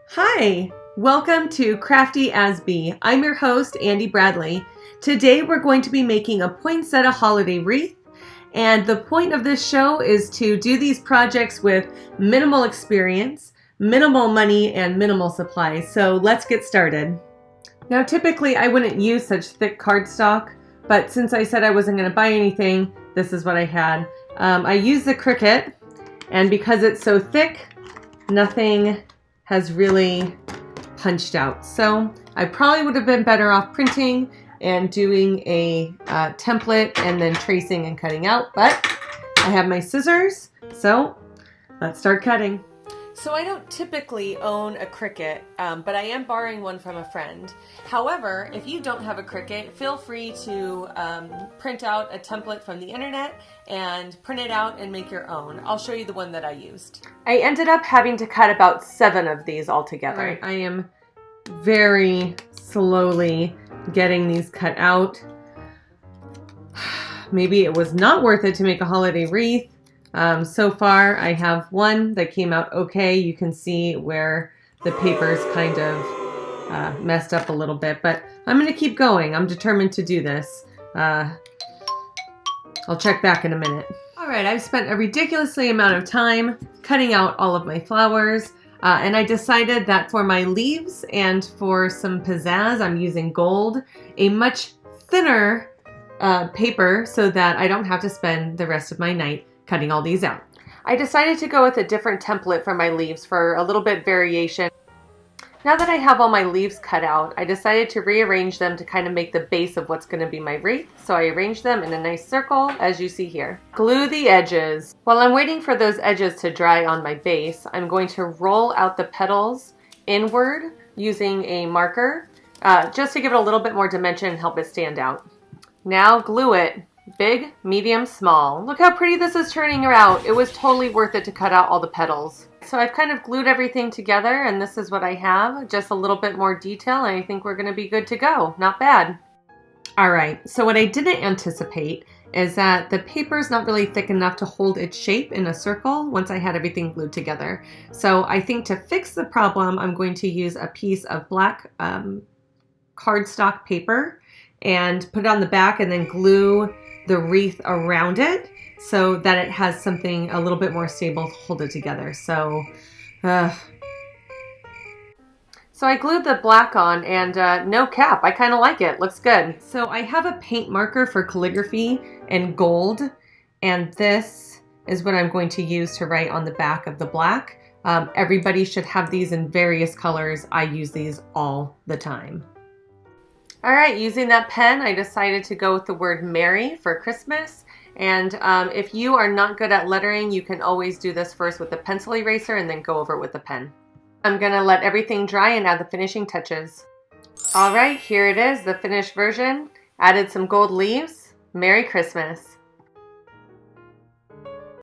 Hi, welcome to Crafty as Bee. I'm your host, Andy Bradley. Today we're going to be making a poinsettia holiday wreath, and the point of this show is to do these projects with minimal experience, minimal money, and minimal supplies. So let's get started. Now typically I wouldn't use such thick cardstock, but since I said I wasn't going to buy anything, this is what I had. I used the Cricut, and because it's so thick, nothing has really punched out. So I probably would have been better off printing and doing a template and then tracing and cutting out, but I have my scissors, so let's start cutting. So I don't typically own a Cricut, but I am borrowing one from a friend. However, if you don't have a Cricut, feel free to print out a template from the internet and print it out and make your own. I'll show you the one that I used. I ended up having to cut about 7 of these altogether. Right, I am very slowly getting these cut out. Maybe it was not worth it to make a holiday wreath. So far I have one that came out okay. You can see where the paper's kind of messed up a little bit, but I'm going to keep going. I'm determined to do this. I'll check back in a minute. Alright, I've spent a ridiculously amount of time cutting out all of my flowers, and I decided that for my leaves and for some pizzazz I'm using gold, a much thinner paper so that I don't have to spend the rest of my night cutting all these out. I decided to go with a different template for my leaves for a little bit variation. Now that I have all my leaves cut out, I decided to rearrange them to kind of make the base of what's going to be my wreath. So I arranged them in a nice circle, as you see here. Glue the edges. While I'm waiting for those edges to dry on my base, I'm going to roll out the petals inward using a marker, just to give it a little bit more dimension and help it stand out. Now glue it. Big, medium, small. Look how pretty this is turning out. It was totally worth it to cut out all the petals. So I've kind of glued everything together, and this is what I have. Just a little bit more detail, and I think we're going to be good to go. Not bad. Alright, so what I didn't anticipate is that the paper is not really thick enough to hold its shape in a circle once I had everything glued together. So I think to fix the problem, I'm going to use a piece of black cardstock paper and put it on the back and then glue the wreath around it so that it has something a little bit more stable to hold it together. So I glued the black on, and no cap. I kind of like it. Looks good. So I have a paint marker for calligraphy and gold, and this is what I'm going to use to write on the back of the black. Everybody should have these in various colors. I use these all the time. Alright, using that pen, I decided to go with the word Merry for Christmas. And if you are not good at lettering, you can always do this first with a pencil eraser and then go over it with a pen. I'm going to let everything dry and add the finishing touches. Alright, here it is, the finished version. Added some gold leaves. Merry Christmas.